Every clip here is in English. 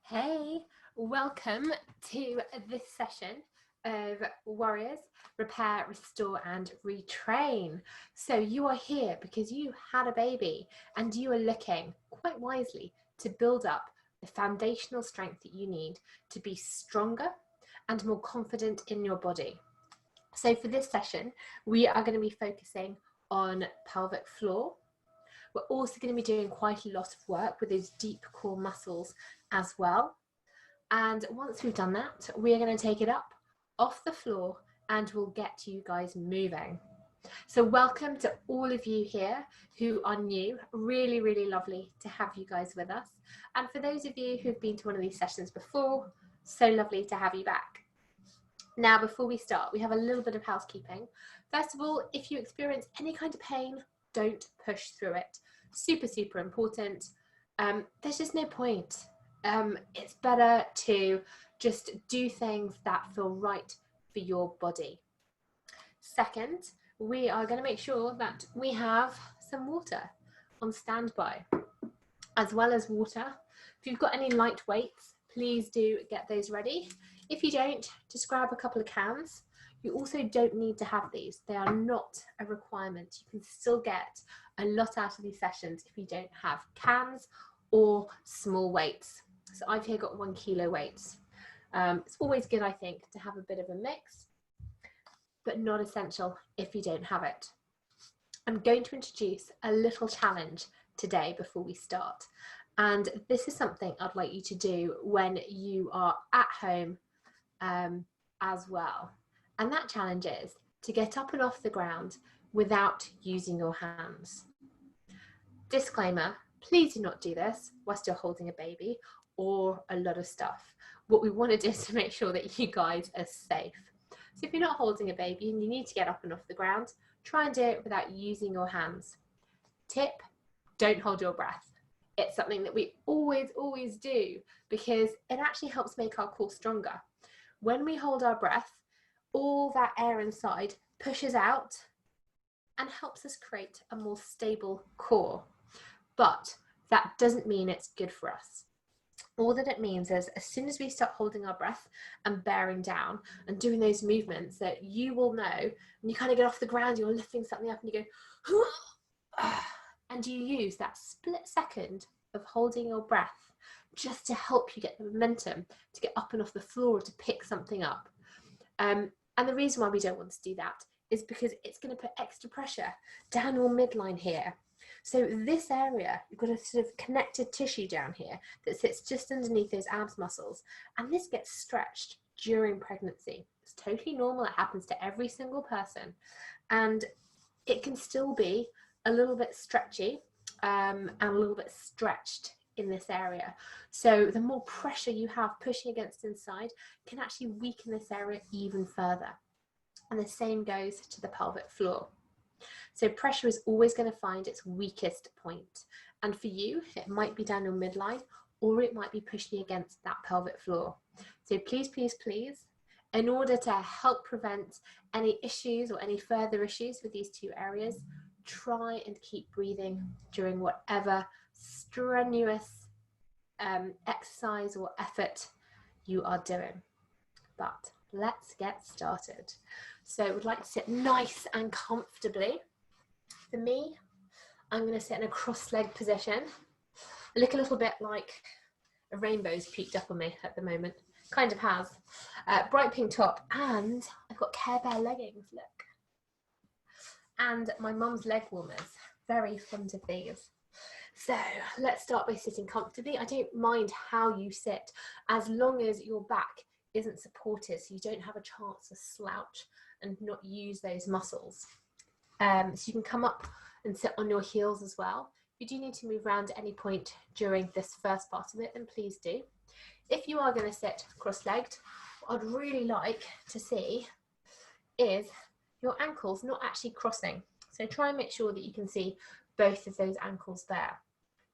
Hey, welcome to this session of Warriors Repair, Restore and Retrain. So you are here because you had a baby and you are looking quite wisely to build up the foundational strength that you need to be stronger and more confident in your body. So for this session, we are going to be focusing on pelvic floor. We're also going to be doing quite a lot of work with those deep core muscles as well. And once we've done that, we are going to take it up off the floor and we'll get you guys moving. So welcome to all of you here who are new. Really, really lovely to have you guys with us. And for those of you who've been to one of these sessions before, so lovely to have you back. Now, before we start, we have a little bit of housekeeping. First of all, if you experience any kind of pain, don't push through it. Super, super important. There's just no point. It's better to just do things that feel right for your body. Second, we are going to make sure that we have some water on standby, as well as water. If you've got any light weights, please do get those ready. If you don't, just grab a couple of cans. You also don't need to have these. They are not a requirement. You can still get a lot out of these sessions if you don't have cans or small weights. So I've here got 1 kilo weights. It's always good, I think, to have a bit of a mix, but not essential if you don't have it. I'm going to introduce a little challenge today before we start. And this is something I'd like you to do when you are at home as well. And that challenge is to get up and off the ground without using your hands. Disclaimer, please do not do this whilst you're holding a baby or a lot of stuff. What we want to do is to make sure that you guys are safe. So if you're not holding a baby and you need to get up and off the ground, try and do it without using your hands. Tip, don't hold your breath. It's something that we always do because it actually helps make our core stronger. When we hold our breath, all that air inside pushes out and helps us create a more stable core. But that doesn't mean it's good for us. All that it means is as soon as we start holding our breath and bearing down and doing those movements that you will know, and you kind of get off the ground, you're lifting something up and you go, and you use that split second of holding your breath just to help you get the momentum to get up and off the floor or to pick something up. And the reason why we don't want to do that is because it's going to put extra pressure down your midline here. So this area, you've got a sort of connected tissue down here that sits just underneath those abs muscles, and this gets stretched during pregnancy. It's totally normal. It happens to every single person, and it can still be a little bit stretchy and a little bit stretched in this area. So the more pressure you have pushing against inside can actually weaken this area even further. And the same goes to the pelvic floor. So pressure is always going to find its weakest point. And for you, it might be down your midline or it might be pushing against that pelvic floor. So please, please, please, in order to help prevent any issues or any further issues with these two areas, try and keep breathing during whatever strenuous exercise or effort you are doing. But let's get started. So I would like to sit nice and comfortably. For me, I'm going to sit in a cross-legged position. I look a little bit like a rainbow's peeked up on me at the moment. Kind of has. Bright pink top, and I've got Care Bear leggings, look. And my mum's leg warmers. Very fond of these. So let's start by sitting comfortably. I don't mind how you sit as long as your back isn't supported, so you don't have a chance to slouch and not use those muscles. So you can come up and sit on your heels as well. If you do need to move around at any point during this first part of it, then please do. If you are going to sit cross-legged, what I'd really like to see is your ankles not actually crossing. So try and make sure that you can see both of those ankles there.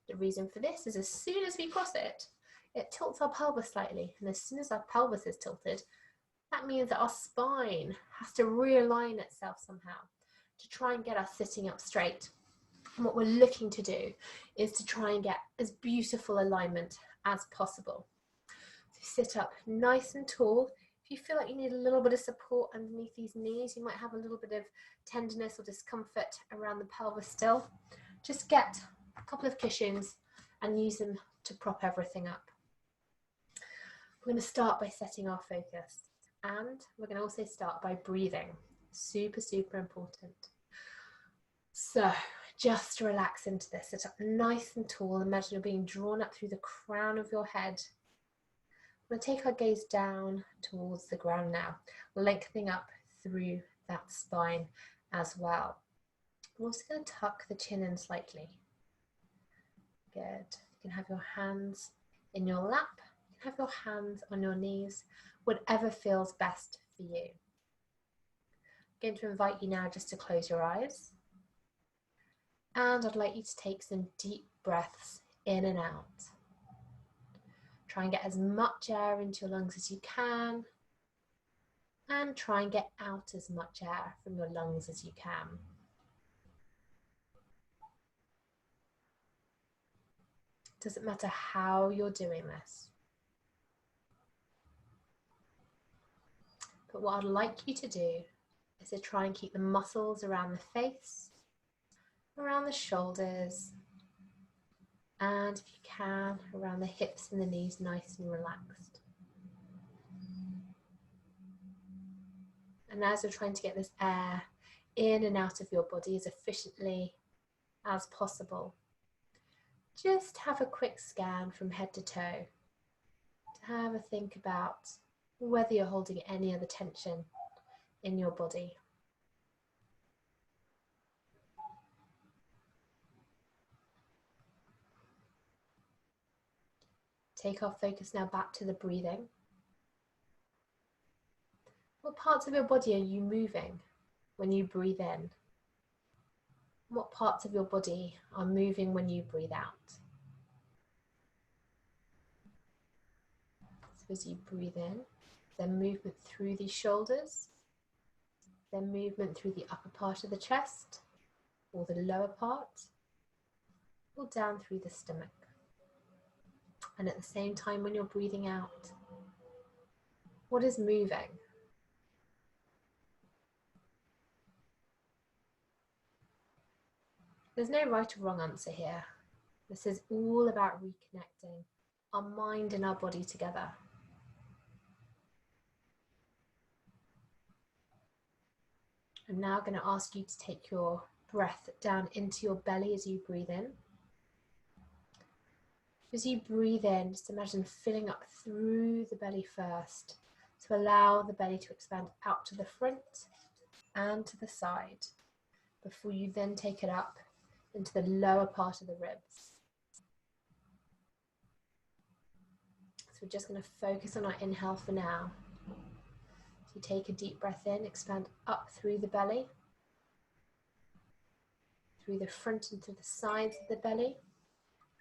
The reason for this is as soon as we cross it, it tilts our pelvis slightly. And as soon as our pelvis is tilted, that means that our spine has to realign itself somehow to try and get us sitting up straight. And what we're looking to do is to try and get as beautiful alignment as possible. Sit up nice and tall. If you feel like you need a little bit of support underneath these knees, you might have a little bit of tenderness or discomfort around the pelvis still, just get a couple of cushions and use them to prop everything up. We're going to start by setting our focus, and we're going to also start by breathing. Super, super important. So just relax into this. Sit up nice and tall. Imagine you're being drawn up through the crown of your head. We're going to take our gaze down towards the ground now, lengthening up through that spine as well. We're also going to tuck the chin in slightly. Good. You can have your hands in your lap. You can have your hands on your knees, whatever feels best for you. I'm going to invite you now just to close your eyes. And I'd like you to take some deep breaths in and out. Try and get as much air into your lungs as you can. And try and get out as much air from your lungs as you can. Doesn't matter how you're doing this. But what I'd like you to do is to try and keep the muscles around the face, around the shoulders, and if you can, around the hips and the knees nice and relaxed. And as you're trying to get this air in and out of your body as efficiently as possible, just have a quick scan from head to toe to have a think about whether you're holding any other tension in your body. Take our focus now back to the breathing. What parts of your body are you moving when you breathe in? What parts of your body are moving when you breathe out? So as you breathe in, then movement through the shoulders, then movement through the upper part of the chest, or the lower part, or down through the stomach. And at the same time, when you're breathing out, what is moving? There's no right or wrong answer here. This is all about reconnecting our mind and our body together. I'm now going to ask you to take your breath down into your belly as you breathe in. As you breathe in, just imagine filling up through the belly first to allow the belly to expand out to the front and to the side before you then take it up into the lower part of the ribs. So we're just going to focus on our inhale for now. So you take a deep breath in, expand up through the belly, through the front and through the sides of the belly,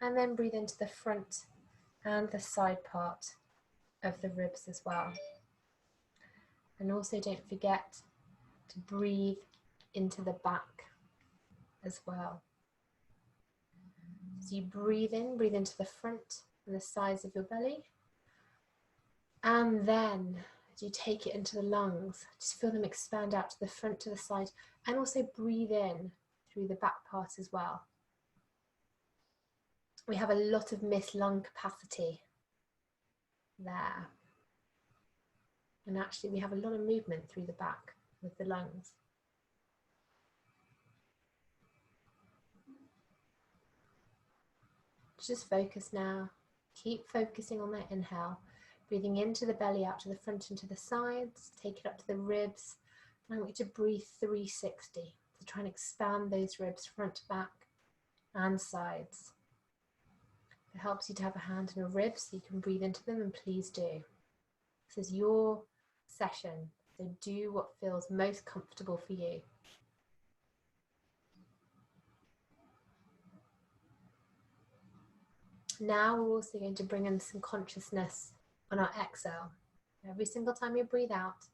and then breathe into the front and the side part of the ribs as well. And also don't forget to breathe into the back as well. So you breathe in, breathe into the front and the sides of your belly. And then as you take it into the lungs, just feel them expand out to the front, to the side, and also breathe in through the back part as well. We have a lot of missed lung capacity there. And actually we have a lot of movement through the back with the lungs. Just focus now. Keep focusing on that inhale. Breathing into the belly, out to the front and to the sides. Take it up to the ribs. And I want you to breathe 360. So try and expand those ribs front, back and sides. If it helps you to have a hand in a rib so you can breathe into them, then please do. This is your session, so do what feels most comfortable for you. Now we're also going to bring in some consciousness on our exhale. Every single time you breathe out,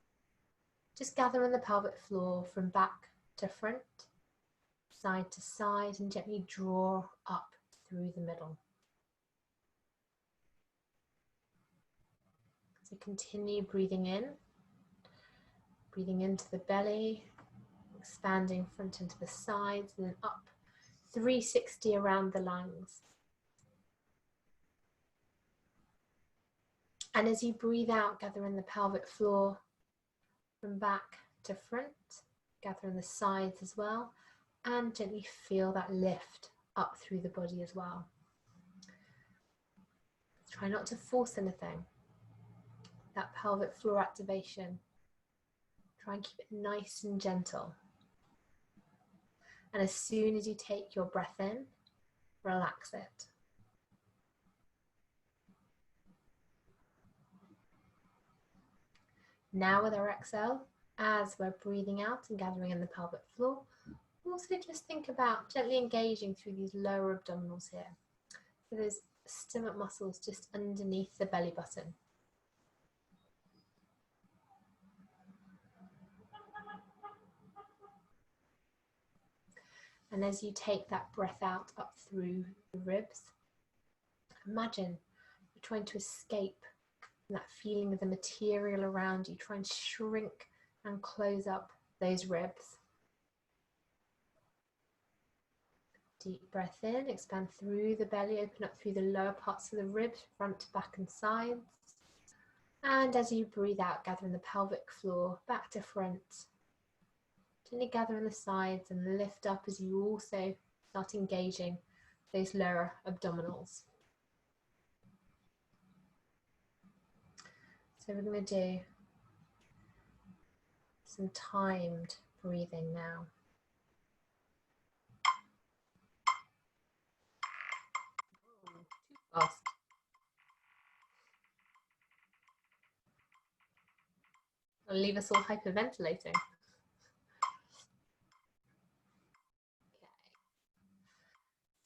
just gather on the pelvic floor from back to front, side to side, and gently draw up through the middle. So continue breathing in, breathing into the belly, expanding front into the sides, and then up 360 around the lungs. And as you breathe out, gather in the pelvic floor from back to front, gather in the sides as well, and gently feel that lift up through the body as well. Try not to force anything. That pelvic floor activation, try and keep it nice and gentle. And as soon as you take your breath in, relax it. Now with our exhale, as we're breathing out and gathering in the pelvic floor, also just think about gently engaging through these lower abdominals here. So those stomach muscles just underneath the belly button. And as you take that breath out up through the ribs, imagine you're trying to escape that feeling of the material around you. Try and shrink and close up those ribs. Deep breath in, expand through the belly, open up through the lower parts of the ribs, front, back and sides. And as you breathe out, gather in the pelvic floor, back to front. Gently gather in the sides and lift up as you also start engaging those lower abdominals. So we're going to do some timed breathing now. Too fast. It'll leave us all hyperventilating.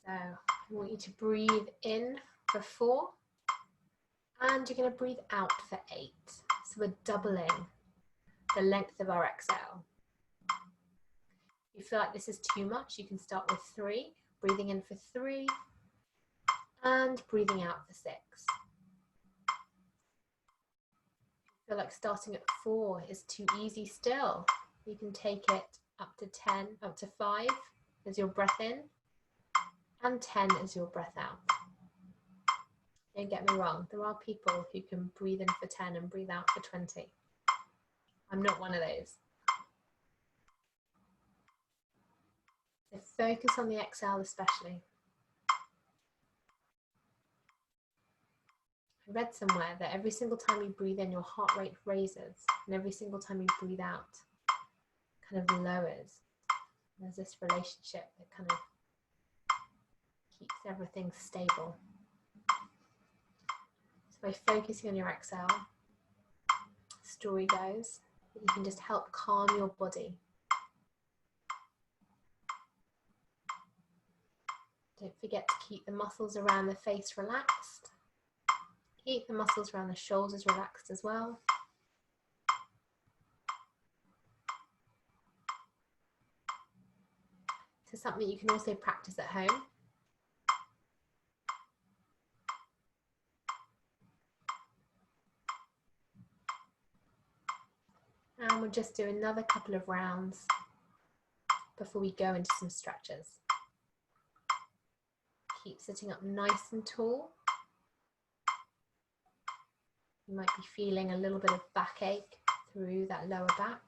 So I want you to breathe in for 4 and you're going to breathe out for 8. So we're doubling the length of our exhale. If you feel like this is too much, you can start with 3, breathing in for 3 and breathing out for 6. If you feel like starting at 4 is too easy still, you can take it up to 10, up to 5 as your breath in and 10 as your breath out. Don't get me wrong, there are people who can breathe in for 10 and breathe out for 20. I'm not one of those. So focus on the exhale especially. I read somewhere that every single time you breathe in, your heart rate raises, and every single time you breathe out, kind of lowers. There's this relationship that kind of keeps everything stable. So by focusing on your exhale, the story goes that you can just help calm your body. Don't forget to keep the muscles around the face relaxed. Keep the muscles around the shoulders relaxed as well. So something you can also practice at home. And we'll just do another couple of rounds before we go into some stretches. Keep sitting up nice and tall. You might be feeling a little bit of backache through that lower back.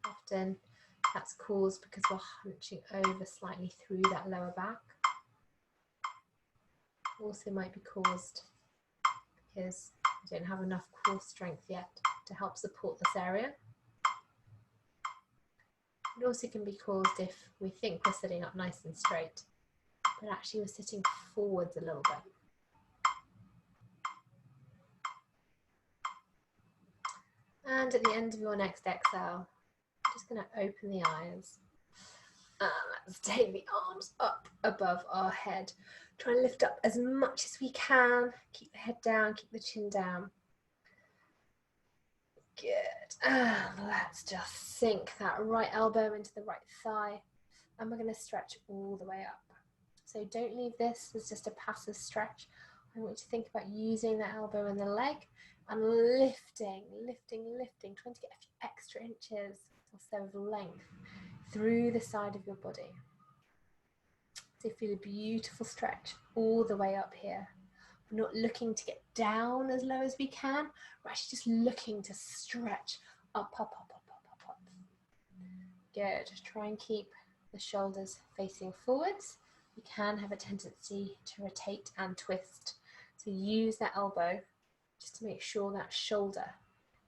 Often that's caused because we're hunching over slightly through that lower back. Also might be caused because we don't have enough core strength yet to help support this area. It also can be caused if we think we're sitting up nice and straight, but actually we're sitting forwards a little bit. And at the end of your next exhale, I'm just going to open the eyes. Let's take the arms up above our head. Try and lift up as much as we can. Keep the head down, keep the chin down. Good. And let's just sink that right elbow into the right thigh. And we're going to stretch all the way up. So don't leave this as just a passive stretch. I want you to think about using the elbow and the leg and lifting, trying to get a few extra inches or so of length through the side of your body. So feel a beautiful stretch all the way up here. We're not looking to get down as low as we can. We're actually just looking to stretch up. Good. Try and keep the shoulders facing forwards. You can have a tendency to rotate and twist. So use that elbow just to make sure that shoulder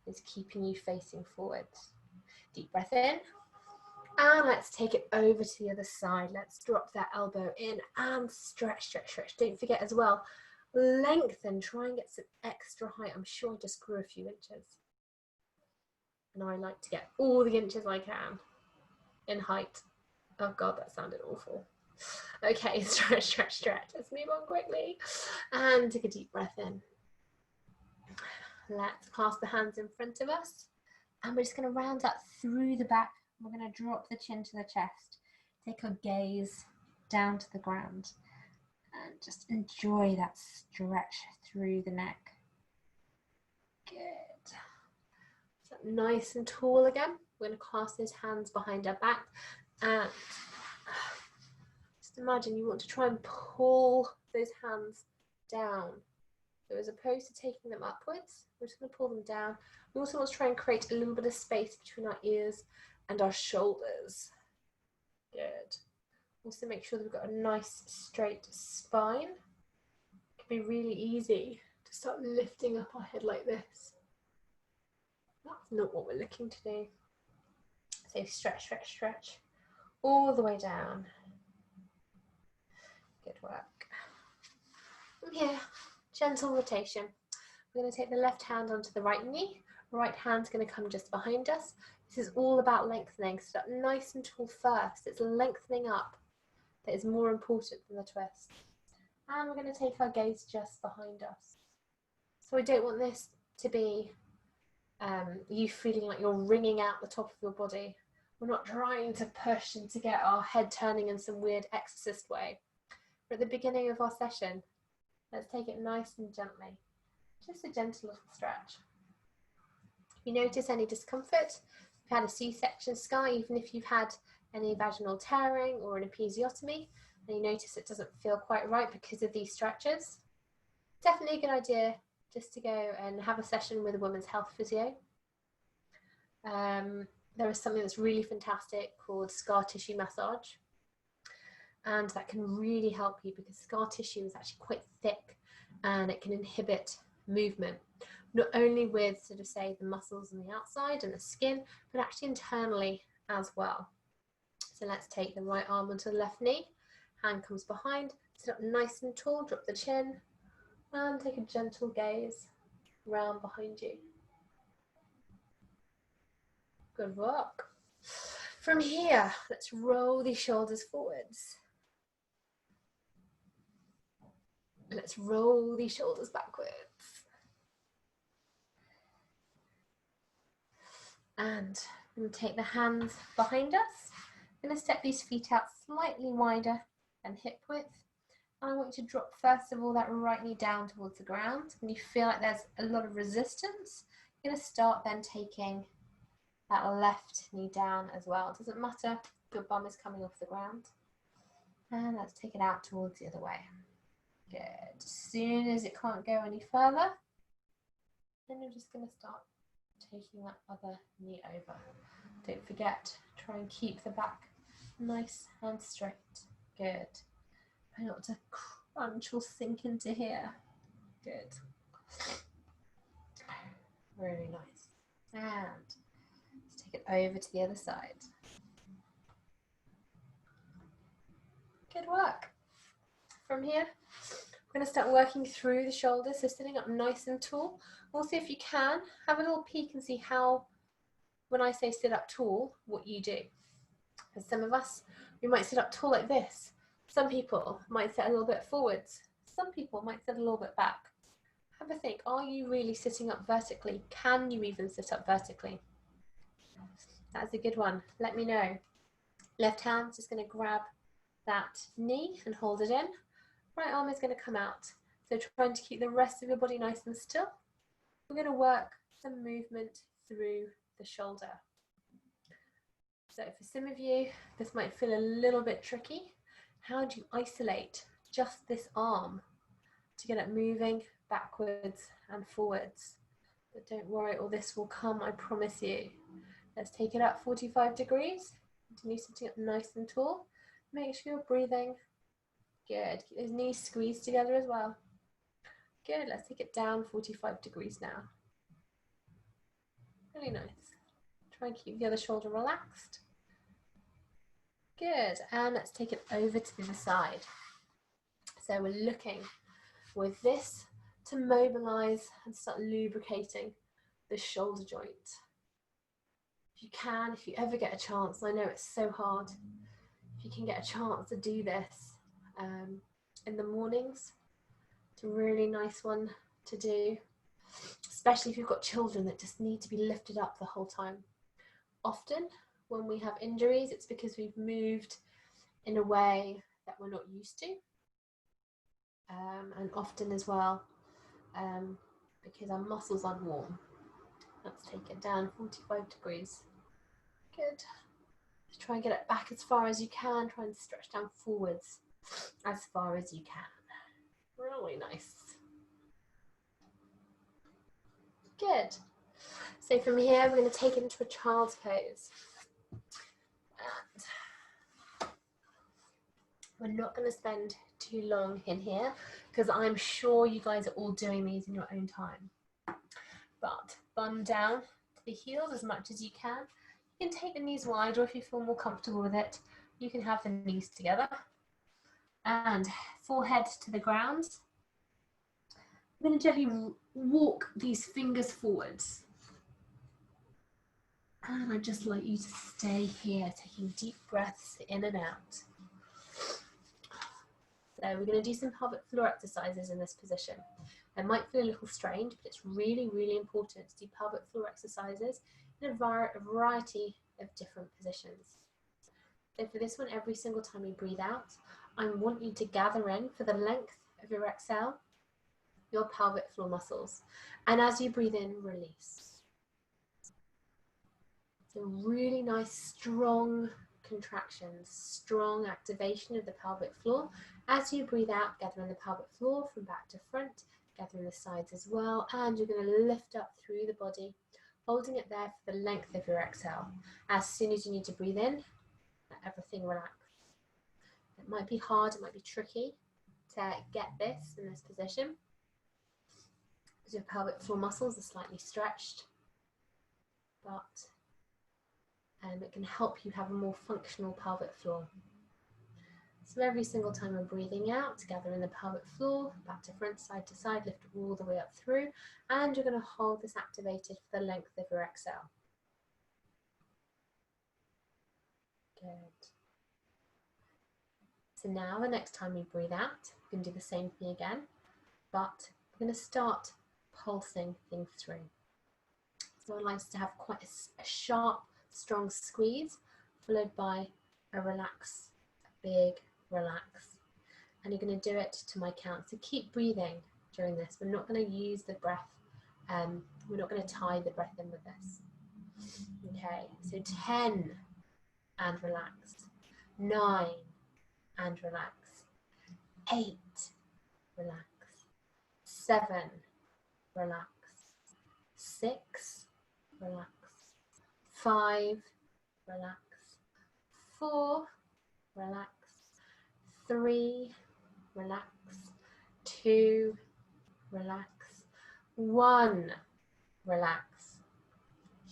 is keeping you facing forwards. Deep breath in. And let's take it over to the other side. Let's drop that elbow in and stretch. Don't forget as well, lengthen. Try and get some extra height. I'm sure I just grew a few inches. And I like to get all the inches I can in height. Oh God, that sounded awful. Okay, stretch. Let's move on quickly. And take a deep breath in. Let's clasp the hands in front of us. And we're just going to round up through the back. We're going to drop the chin to the chest. Take our gaze down to the ground. And just enjoy that stretch through the neck. Good. So nice and tall again. We're going to clasp those hands behind our back. And just imagine you want to try and pull those hands down. So as opposed to taking them upwards, we're just going to pull them down. We also want to try and create a little bit of space between our ears and our shoulders. Good. Also make sure that we've got a nice straight spine. It can be really easy to start lifting up our head like this. That's not what we're looking to do. So stretch all the way down. Good work. From here, gentle rotation. We're going to take the left hand onto the right knee. Right hand's going to come just behind us. This is all about lengthening. Sit up nice and tall first. It's lengthening up that is more important than the twist. And we're going to take our gaze just behind us. So I don't want this to be you feeling like you're wringing out the top of your body. We're not trying to push and to get our head turning in some weird exorcist way. We're at the beginning of our session. Let's take it nice and gently. Just a gentle little stretch. If you notice any discomfort, if you've had a C-section scar, even if you've had any vaginal tearing or an episiotomy, and you notice it doesn't feel quite right because of these stretches, definitely a good idea just to go and have a session with a women's health physio. There is something that's really fantastic called scar tissue massage, and that can really help you because scar tissue is actually quite thick and it can inhibit movement, not only with sort of say the muscles on the outside and the skin, but actually internally as well. So let's take the right arm onto the left knee, hand comes behind, sit up nice and tall, drop the chin, and take a gentle gaze round behind you. Good work. From here, let's roll these shoulders forwards. Let's roll these shoulders backwards. And I'm going to take the hands behind us. I'm going to step these feet out slightly wider than hip width. And I want you to drop first of all that right knee down towards the ground. When you feel like there's a lot of resistance, you're going to start then taking that left knee down as well. It doesn't matter if your bum is coming off the ground. And let's take it out towards the other way. Good. As soon as it can't go any further, then you're just going to start taking that other knee over. Don't forget, try and keep the back nice and straight. Good. Try not to crunch or sink into here. Good. Really nice. And let's take it over to the other side. Good work. From here, we're going to start working through the shoulders, so sitting up nice and tall. Also, if you can, have a little peek and see how, when I say sit up tall, what you do. For some of us, we might sit up tall like this. Some people might sit a little bit forwards. Some people might sit a little bit back. Have a think, are you really sitting up vertically? Can you even sit up vertically? That's a good one. Let me know. Left hand's just going to grab that knee and hold it in. Right arm is going to come out. So trying to keep the rest of your body nice and still. We're going to work some movement through the shoulder. So for some of you, this might feel a little bit tricky. How do you isolate just this arm to get it moving backwards and forwards? But don't worry, all this will come, I promise you. Let's take it up 45 degrees. Continue sitting up nice and tall. Make sure you're breathing. Good. Keep those knees squeezed together as well. Good. Let's take it down 45 degrees now. Really nice. Try and keep the other shoulder relaxed. Good. And let's take it over to the other side. So we're looking with this to mobilize and start lubricating the shoulder joint. If you can, if you ever get a chance, I know it's so hard, if you can get a chance to do this in the mornings, it's a really nice one to do, especially if you've got children that just need to be lifted up the whole time. Often when we have injuries, it's because we've moved in a way that we're not used to, and often as well because our muscles aren't warm. Let's take it down 45 degrees. Good. Try and get it back as far as you can. Try and stretch down forwards as far as you can. Really nice. Good. So from here, we're going to take it into a child's pose. And we're not going to spend too long in here because I'm sure you guys are all doing these in your own time. But bun down to the heels as much as you can. You can take the knees wide, or if you feel more comfortable with it, you can have the knees together. And forehead to the ground. I'm going to gently walk these fingers forwards. And I'd just like you to stay here, taking deep breaths in and out. So we're going to do some pelvic floor exercises in this position. It might feel a little strange, but it's really, really important to do pelvic floor exercises in a variety of different positions. So for this one, every single time you breathe out, I want you to gather in for the length of your exhale, your pelvic floor muscles. And as you breathe in, release. So really nice, strong contractions, strong activation of the pelvic floor. As you breathe out, gather in the pelvic floor from back to front, gather in the sides as well, and you're going to lift up through the body, holding it there for the length of your exhale. As soon as you need to breathe in, let everything relax. It might be hard, it might be tricky to get this in this position because your pelvic floor muscles are slightly stretched, but it can help you have a more functional pelvic floor. So every single time we're breathing out, gather in the pelvic floor, back to front, side to side, lift all the way up through, and you're going to hold this activated for the length of your exhale. Good. So now the next time we breathe out, we can do the same thing again, but we're going to start pulsing things through. So I'd like us to have quite a sharp, strong squeeze, followed by a relax, a big relax. And you're going to do it to my count. So keep breathing during this. We're not going to use the breath. We're not going to tie the breath in with this. Okay, so 10 and relax. 9 and relax. 8, relax. 7, relax. 6, relax. 5, relax. 4, relax. 3, relax. 2, relax. 1, relax.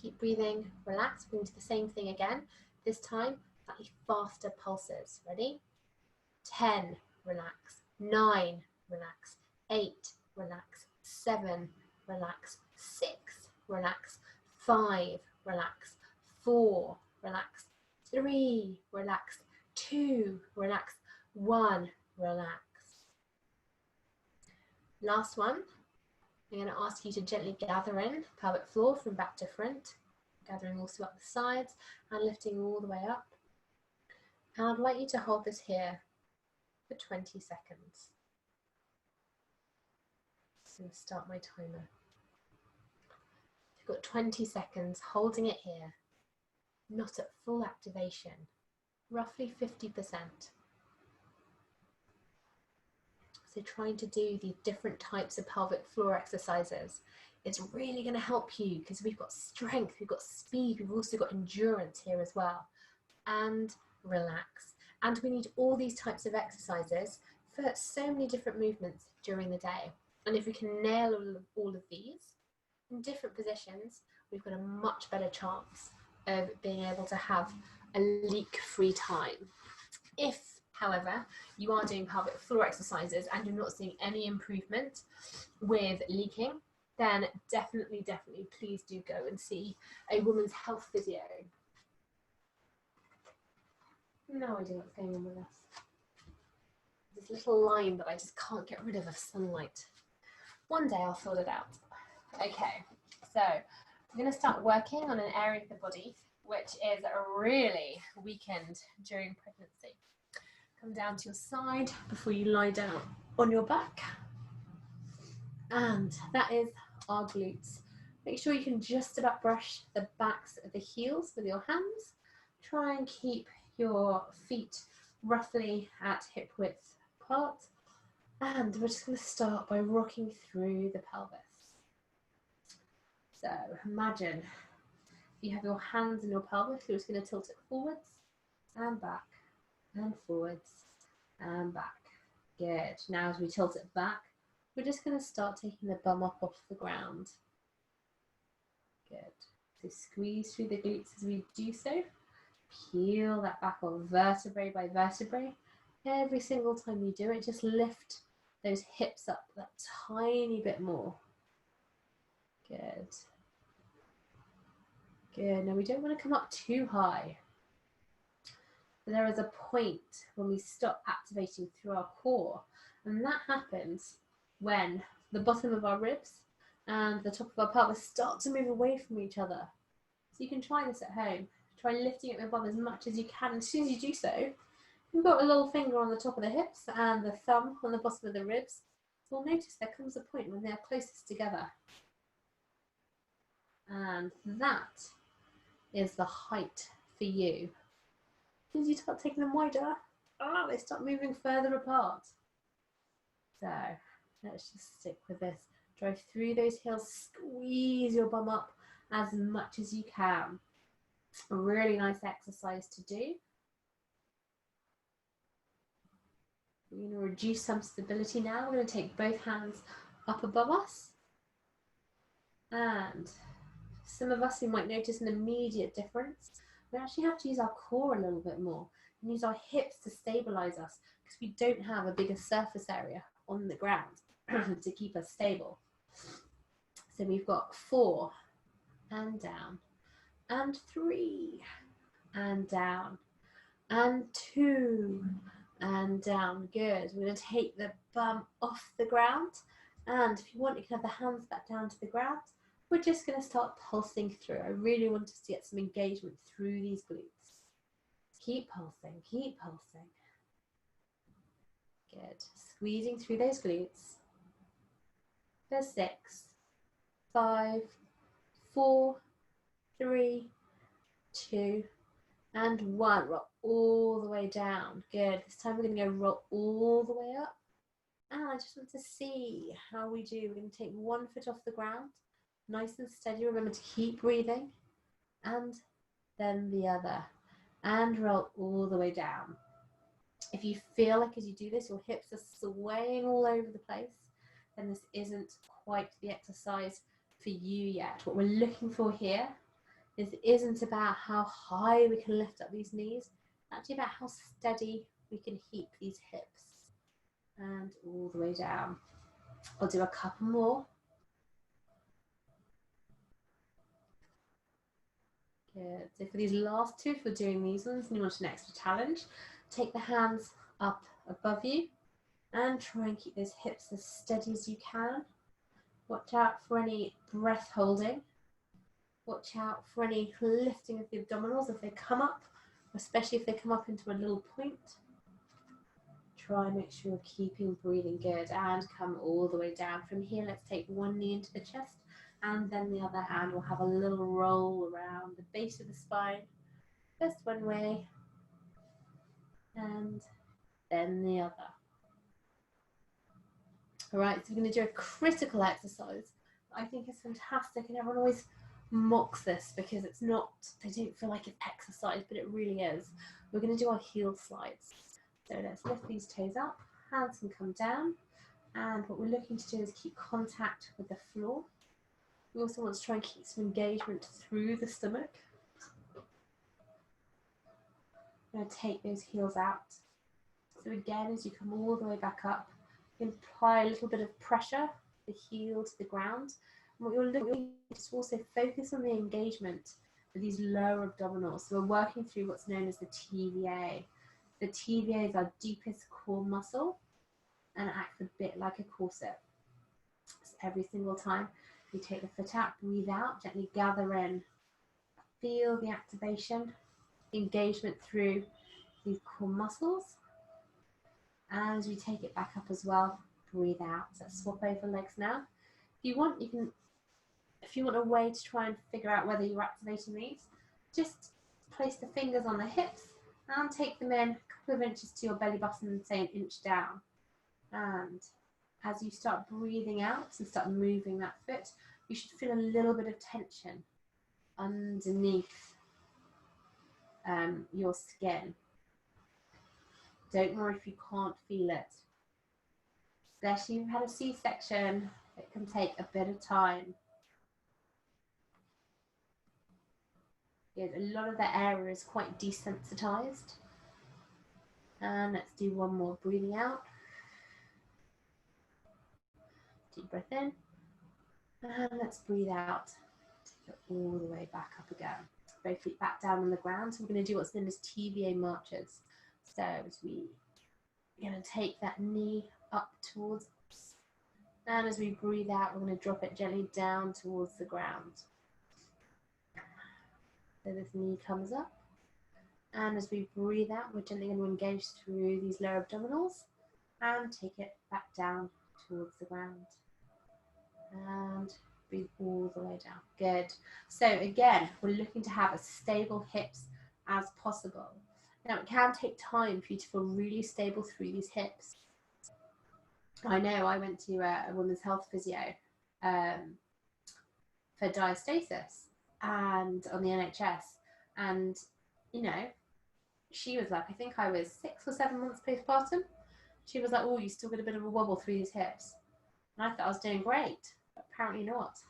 Keep breathing, relax. We're going to do the same thing again. This time, slightly faster pulses. Ready? 10, relax. 9, relax. 8, relax. 7, relax. 6, relax. 5, relax. 4, relax. 3, relax. 2, relax. 1, relax. Last one. I'm going to ask you to gently gather in pelvic floor from back to front, gathering also up the sides and lifting all the way up. And I'd like you to hold this here for 20 seconds. I'm going to start my timer. I've got 20 seconds holding it here, not at full activation, roughly 50%. So trying to do the different types of pelvic floor exercises is really going to help you, because we've got strength, we've got speed, we've also got endurance here as well. And relax. And we need all these types of exercises for so many different movements during the day. And if we can nail all of these in different positions, we've got a much better chance of being able to have a leak-free time. If, however, you are doing pelvic floor exercises and you're not seeing any improvement with leaking, then definitely please do go and see a women's health physio. No idea what's going on with us. This little line that I just can't get rid of sunlight. One day I'll sort it out. Okay, so I'm going to start working on an area of the body which is really weakened during pregnancy. Come down to your side before you lie down on your back. And that is our glutes. Make sure you can just about brush the backs of the heels with your hands. Try and keep your feet roughly at hip width apart. And we're just going to start by rocking through the pelvis. So imagine you have your hands in your pelvis, you're just going to tilt it forwards and back and forwards and back. Good. Now as we tilt it back, we're just going to start taking the bum up off the ground. Good. So squeeze through the glutes as we do so. Peel that back off vertebrae by vertebrae. Every single time you do it, just lift those hips up that tiny bit more. Good. Good. Now we don't want to come up too high. There is a point when we stop activating through our core, and that happens when the bottom of our ribs and the top of our pelvis start to move away from each other. So you can try this at home. Try lifting it above as much as you can. And as soon as you do so, you've got a little finger on the top of the hips and the thumb on the bottom of the ribs. You'll notice there comes a point when they're closest together. And that is the height for you. As soon as you start taking them wider, they start moving further apart. So let's just stick with this. Drive through those heels, squeeze your bum up as much as you can. A really nice exercise to do. We're going to reduce some stability now. We're going to take both hands up above us. And some of us, you might notice an immediate difference. We actually have to use our core a little bit more and use our hips to stabilize us, because we don't have a bigger surface area on the ground to keep us stable. So we've got 4 and down, and 3 and down, and 2 and down. Good. We're going to take the bum off the ground, and if you want, you can have the hands back down to the ground. We're just going to start pulsing through. I really want us to get some engagement through these glutes. Keep pulsing, keep pulsing. Good. Squeezing through those glutes. For 6, 5, 4, 3, 2, and 1. Roll all the way down. Good. This time we're going to go roll all the way up. And I just want to see how we do. We're going to take one foot off the ground. Nice and steady. Remember to keep breathing. And then the other. And roll all the way down. If you feel like as you do this, your hips are swaying all over the place, then this isn't quite the exercise for you yet. What we're looking for here is it isn't about how high we can lift up these knees. It's actually about how steady we can keep these hips. And all the way down. I'll do a couple more. Good. So for these last 2, if you're doing these ones and you want an extra challenge, take the hands up above you and try and keep those hips as steady as you can. Watch out for any breath holding. Watch out for any lifting of the abdominals if they come up, especially if they come up into a little point. try and make sure you're keeping breathing good, and come all the way down. From here, let's take one knee into the chest, and then the other hand will have a little roll around the base of the spine. First one way, and then the other. All right, so we're going to do a critical exercise. I think it's fantastic, and everyone always mocks this because it's not, they don't feel like it's exercise, but it really is. We're going to do our heel slides. So let's lift these toes up, hands can come down, and what we're looking to do is keep contact with the floor. We also want to try and keep some engagement through the stomach. I'm going to take those heels out. So again, as you come all the way back up, you apply a little bit of pressure, the heel to the ground. And what you're looking to also focus on the engagement with these lower abdominals. So we're working through what's known as the TVA. The TVA is our deepest core muscle and acts a bit like a corset. So every single time you take the foot out, breathe out, gently gather in. Feel the activation, engagement through these core muscles. And as we take it back up as well, breathe out. So swap over legs now. If you want, you can, if you want a way to try and figure out whether you're activating these, just place the fingers on the hips and take them in a couple of inches to your belly button and say an inch down. And as you start breathing out and start moving that foot, you should feel a little bit of tension underneath your skin. Don't worry if you can't feel it. Especially if you've had a C-section, it can take a bit of time. Good. A lot of the area is quite desensitized. And let's do one more. Breathing out. Deep breath in. And let's breathe out. Take it all the way back up again. Both feet back down on the ground. So we're going to do what's known as TVA marches. So as we're going to take that knee up towards us. And as we breathe out, we're going to drop it gently down towards the ground. So this knee comes up. And as we breathe out, we're gently going to engage through these lower abdominals and take it back down towards the ground. And breathe all the way down. Good. So again, we're looking to have as stable hips as possible. Now, it can take time for you to feel really stable through these hips. I know I went to a women's health physio for diastasis and on the NHS, and you know, she was like, I think I was 6 or 7 months postpartum. She was like, oh, you still get a bit of a wobble through these hips. And I thought I was doing great, but apparently not.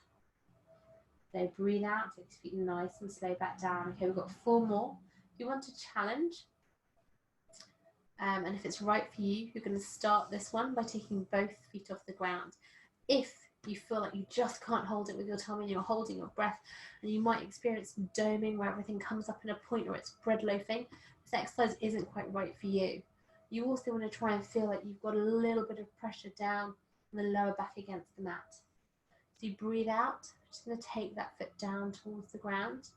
So breathe out, take your feet nice and slow back down. Okay, we've got 4 more. If you want to challenge, and if it's right for you, you're going to start this one by taking both feet off the ground. If you feel like you just can't hold it with your tummy and you're holding your breath, and you might experience some doming where everything comes up in a point or it's bread loafing, this exercise isn't quite right for you. You also want to try and feel like you've got a little bit of pressure down on the lower back against the mat. So you breathe out, just going to take that foot down towards the ground.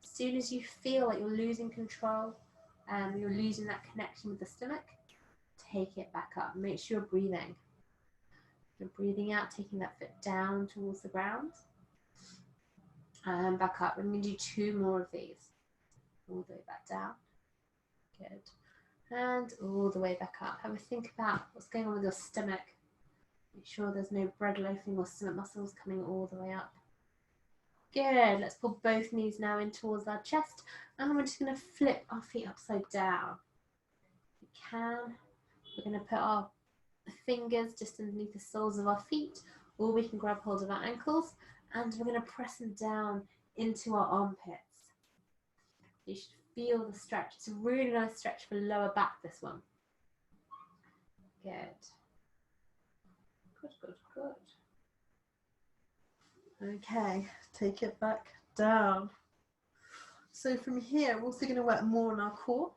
As soon as you feel like you're losing control, you're losing that connection with the stomach, take it back up. Make sure you're breathing. You're breathing out, taking that foot down towards the ground. And back up. I'm going to do 2 more of these. All the way back down. Good. And all the way back up. Have a think about what's going on with your stomach. Make sure there's no bread loafing or stomach muscles coming all the way up. Good. Let's pull both knees now in towards our chest. And we're just going to flip our feet upside down. If you can, we're going to put our fingers just underneath the soles of our feet, or we can grab hold of our ankles, and we're going to press them down into our armpits. You should feel the stretch. It's a really nice stretch for lower back, this one. Good. Good, good, good. Okay, take it back down. So from here, we're also going to work more on our core.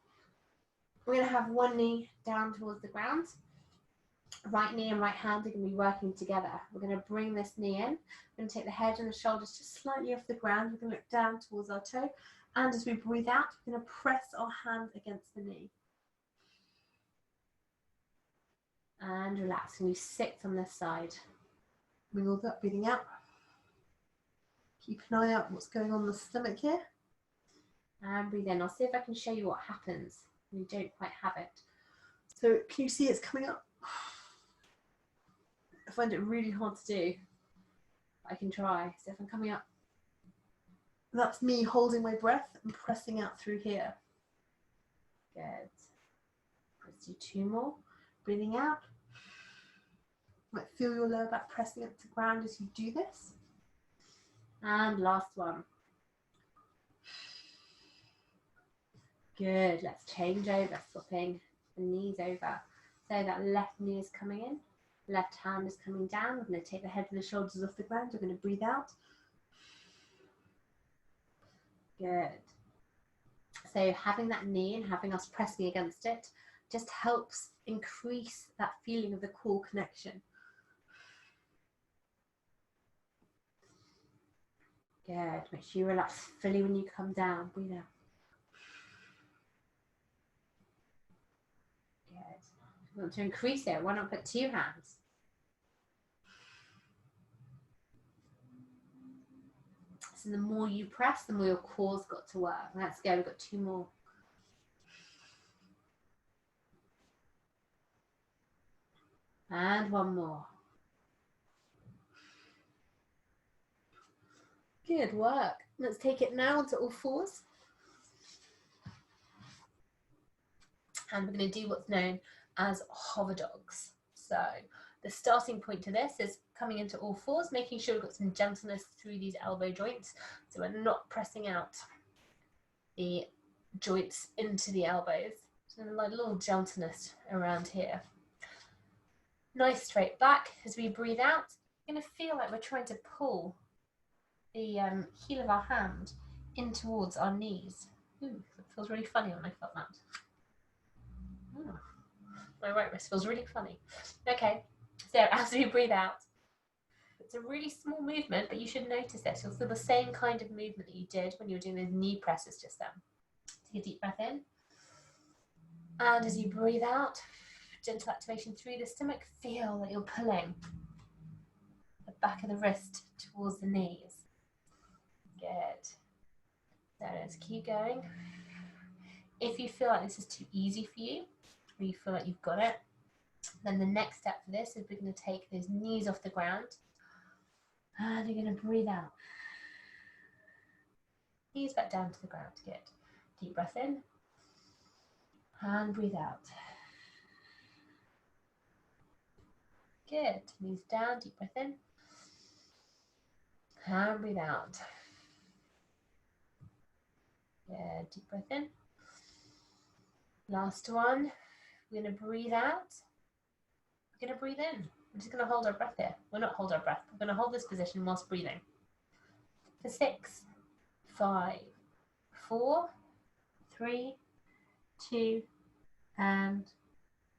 We're going to have one knee down towards the ground. Right knee and right hand are going to be working together. We're going to bring this knee in. We're going to take the head and the shoulders just slightly off the ground. We're going to look down towards our toe. And as we breathe out, we're going to press our hand against the knee. And relax. And you 6 on this side. Wiggle that, breathing out. Keep an eye out what's going on in the stomach here. And breathe in. I'll see if I can show you what happens when you don't quite have it. So can you see it's coming up? I find it really hard to do. But I can try. So if I'm coming up, that's me holding my breath and pressing out through here. Good. Let's do 2 more. Breathing out. You might feel your lower back pressing up to ground as you do this. And last one. Good. Let's change over, swapping the knees over. So that left knee is coming in, left hand is coming down. We're going to take the head and the shoulders off the ground. We're going to breathe out. Good. So having that knee and having us pressing against it just helps increase that feeling of the core connection. Good. Make sure you relax fully when you come down. Breathe out. Good. If you want to increase it, why not put 2 hands? So the more you press, the more your core's got to work. Let's go. We've got 2 more. And 1 more. Good work. Let's take it now onto all 4s. And we're going to do what's known as hover dogs. So the starting point to this is coming into all 4s, making sure we've got some gentleness through these elbow joints. So we're not pressing out the joints into the elbows. So like a little gentleness around here. Nice straight back. As we breathe out, we're going to feel like we're trying to pull the heel of our hand in towards our knees. Ooh, it feels really funny when I felt that. Oh, my right wrist feels really funny. Okay, so as we breathe out, it's a really small movement, but you should notice this. You'll feel the same kind of movement that you did when you were doing those knee presses just then. Take a deep breath in. And as you breathe out, gentle activation through the stomach, feel that you're pulling the back of the wrist towards the knees. Good. So let's keep going. If you feel like this is too easy for you, or you feel like you've got it, then the next step for this is we're going to take those knees off the ground and you're going to breathe out. Knees back down to the ground. Good. Deep breath in and breathe out. Good. Knees down, deep breath in and breathe out. Good. Deep breath in. Last one. We're going to breathe out. We're going to breathe in. We're just going to hold our breath here. We'll not hold our breath. We're going to hold this position whilst breathing. For 6, 5, 4, 3, 2, and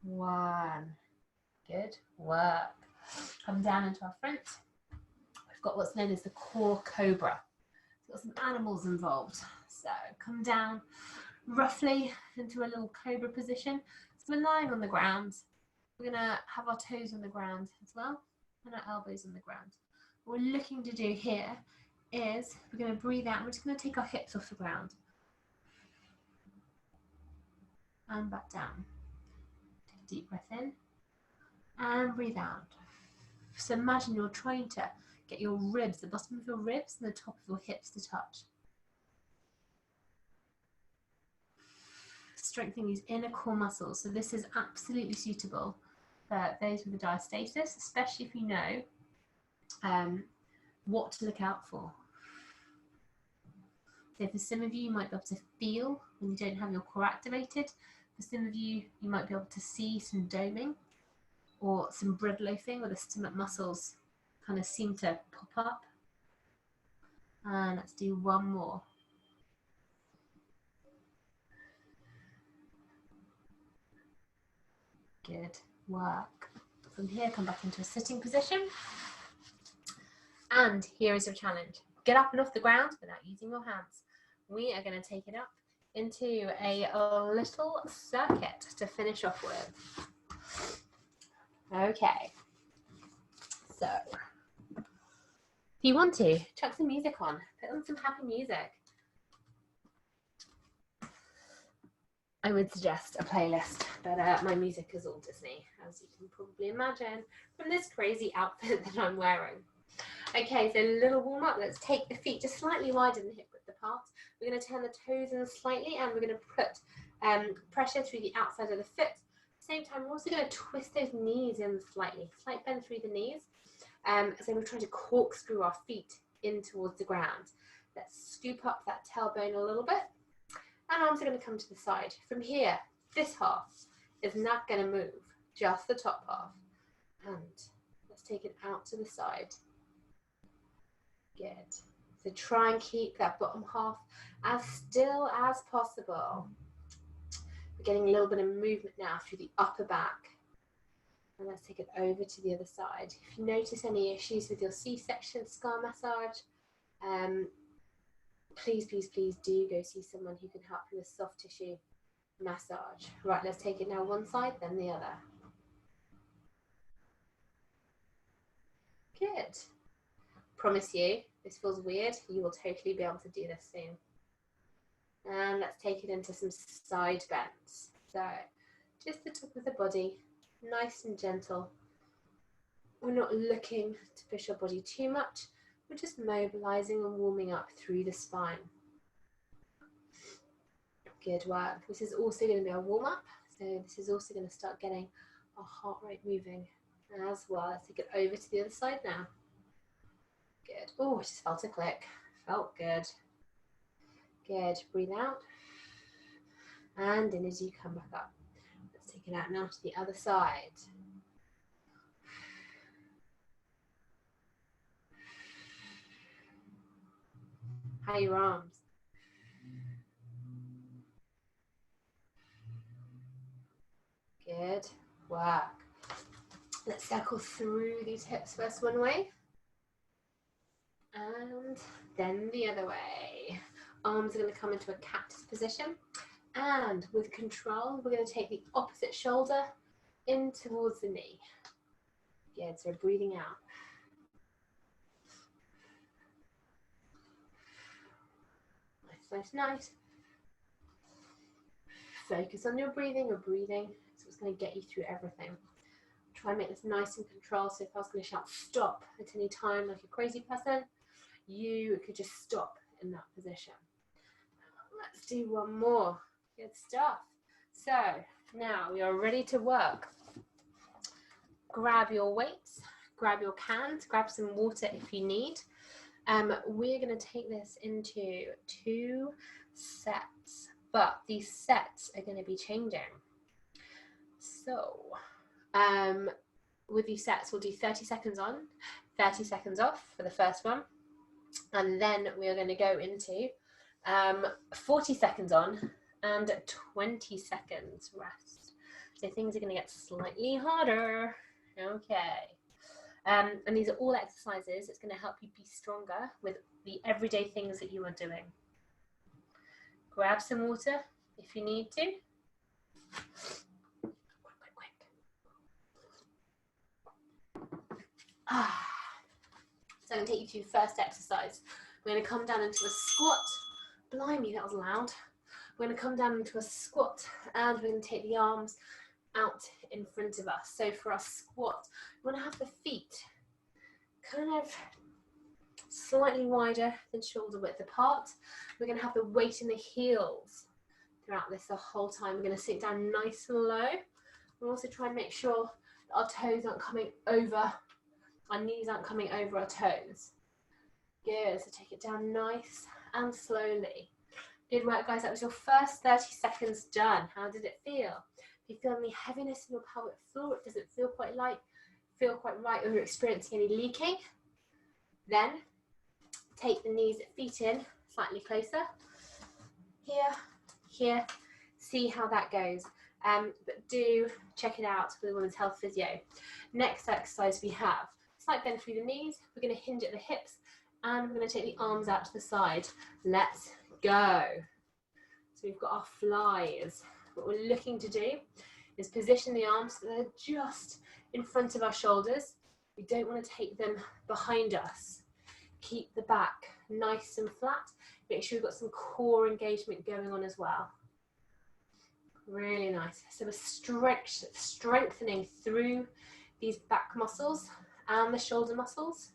1. Good work. Come down into our front. We've got what's known as the core cobra. We've got some animals involved. So come down roughly into a little cobra position. So we're lying on the ground. We're going to have our toes on the ground as well, and our elbows on the ground. What we're looking to do here is we're going to breathe out. We're just going to take our hips off the ground. And back down. Take a deep breath in. And breathe out. So imagine you're trying to get your ribs, the bottom of your ribs and the top of your hips to touch. Strengthening these inner core muscles. So this is absolutely suitable for those with a diastasis, especially if you know what to look out for. So for some of you, you might be able to feel when you don't have your core activated. For some of you, you might be able to see some doming or some bread loafing where the stomach muscles kind of seem to pop up. And let's do 1 more. Good work. From here, come back into a sitting position. And here is your challenge. Get up and off the ground without using your hands. We are going to take it up into a little circuit to finish off with. Okay, so if you want to, chuck some music on, put on some happy music. I would suggest a playlist, but my music is all Disney, as you can probably imagine from this crazy outfit that I'm wearing. Okay, so a little warm up. Let's take the feet just slightly wider than hip width apart. We're going to turn the toes in slightly, and we're going to put pressure through the outside of the foot. At the same time, we're also going to twist those knees in slightly, slight bend through the knees. So we're trying to corkscrew our feet in towards the ground. Let's scoop up that tailbone a little bit. And arms are going to come to the side. From here, this half is not going to move, just the top half. And let's take it out to the side. Good. So try and keep that bottom half as still as possible. We're getting a little bit of movement now through the upper back. And let's take it over to the other side. If you notice any issues with your C-section scar massage, please do go see someone who can help you with soft tissue massage. Right, let's take it now one side, then the other. Good. Promise you, this feels weird. You will totally be able to do this soon. And let's take it into some side bends. So, just the top of the body, nice and gentle. We're not looking to push our body too much. We're just mobilizing and warming up through the spine. Good work. This is also going to be a warm-up. So this is also going to start getting our heart rate moving as well. Let's take it over to the other side now. Good. Oh, I just felt a click. Felt good. Good. Breathe out. And in as you come back up. Let's take it out now to the other side. How are your arms? Good work. Let's circle through these hips first one way. And then the other way. Arms are going to come into a cactus position. And with control, we're going to take the opposite shoulder in towards the knee. Good, so breathing out. Nice. Focus on your breathing. So it's going to get you through everything. Try and make this nice and controlled. So if I was going to shout stop at any time like a crazy person, you could just stop in that position. Let's do one more. Good stuff. So now we are ready to work. Grab your weights, grab your cans, grab some water if you need. We're going to take this into 2 sets, but these sets are going to be changing. So with these sets, we'll do 30 seconds on, 30 seconds off for the first one. And then we're going to go into 40 seconds on and 20 seconds rest. So things are going to get slightly harder. Okay. And these are all exercises. It's going to help you be stronger with the everyday things that you are doing. Grab some water if you need to. So I'm going to take you through the first exercise. We're going to come down into a squat. Blimey, that was loud. We're going to come down into a squat and we're going to take the arms out in front of us. So for our squat, we want to have the feet kind of slightly wider than shoulder width apart. We're going to have the weight in the heels throughout this the whole time. We're going to sit down nice and low. We'll also try and make sure that our toes aren't coming over, our knees aren't coming over our toes. Good, so take it down nice and slowly. Good work, guys. That was your first 30 seconds done. How did it feel? Do you feel any heaviness in your pelvic floor? Does it feel quite right, or you're experiencing any leaking? Then take the knees, feet in slightly closer. Here. See how that goes. But do check it out with a women's health physio. Next exercise we have slight bend through the knees. We're going to hinge at the hips and we're going to take the arms out to the side. Let's go. So we've got our flies. What we're looking to do is position the arms so they're just in front of our shoulders. We don't want to take them behind us. Keep the back nice and flat. Make sure we've got some core engagement going on as well. Really nice. So we're strengthening through these back muscles and the shoulder muscles,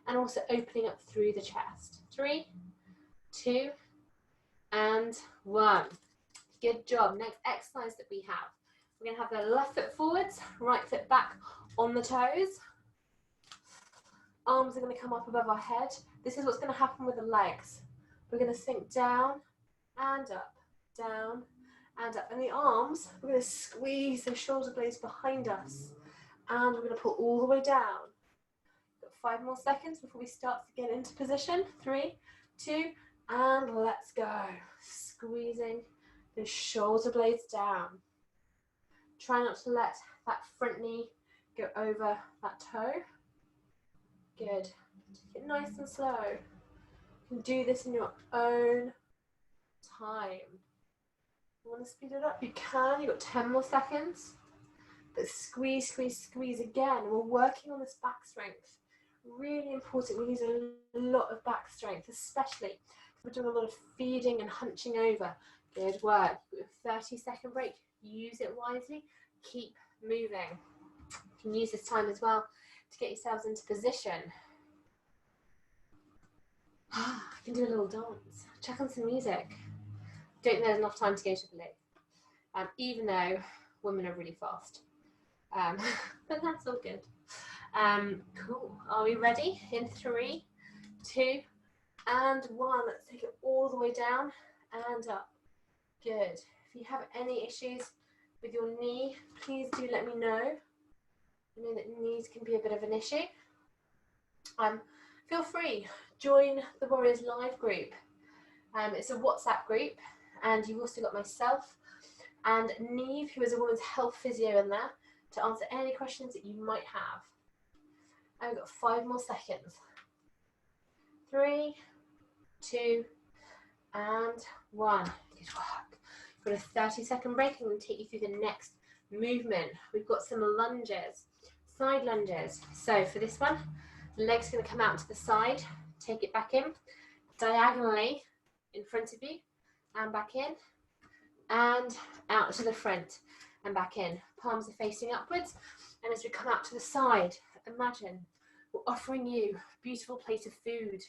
and also opening up through the chest. 3, 2, and 1. Good job. Next exercise that we have. We're going to have the left foot forwards, right foot back on the toes. Arms are going to come up above our head. This is what's going to happen with the legs. We're going to sink down and up, down and up. And the arms, we're going to squeeze the shoulder blades behind us. And we're going to pull all the way down. Got 5 more seconds before we start to get into position. 3, 2, and let's go. Squeezing the shoulder blades down. Try not to let that front knee go over that toe. Good. Take it nice and slow. You can do this in your own time. You want to speed it up? You can. You've got 10 more seconds. But squeeze, squeeze, squeeze again. We're working on this back strength. Really important. We use a lot of back strength, especially if we're doing a lot of feeding and hunching over. Good work. 30-second break. Use it wisely. Keep moving. You can use this time as well to get yourselves into position. I can do a little dance. Check on some music. Don't think there's enough time to go to the loo. Even though women are really fast. But that's all good. Cool. Are we ready? In 3, 2, and 1. Let's take it all the way down and up. Good. If you have any issues with your knee, please do let me know. I know that knees can be a bit of an issue. Feel free, join the Warriors Live group. It's a WhatsApp group, and you've also got myself and Neve, who is a women's health physio in there, to answer any questions that you might have. And we've got 5 more seconds. 3, 2, and 1. Good work. We've got a 30-second break. I'm going to take you through the next movement. We've got some lunges, side lunges. So for this one, the leg's going to come out to the side, take it back in, diagonally in front of you, and back in, and out to the front, and back in. Palms are facing upwards, and as we come out to the side, imagine we're offering you a beautiful plate of food,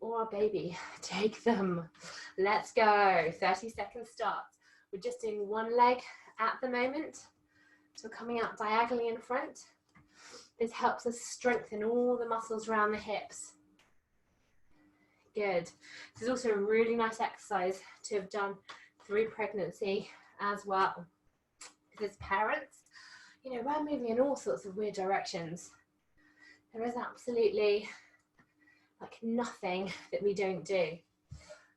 or our baby. Take them. Let's go. 30 seconds starts. We're just doing one leg at the moment, so we're coming out diagonally in front. This helps us strengthen all the muscles around the hips. Good. This is also a really nice exercise to have done through pregnancy as well. Because as parents, you know, we're moving in all sorts of weird directions. There is absolutely like nothing that we don't do.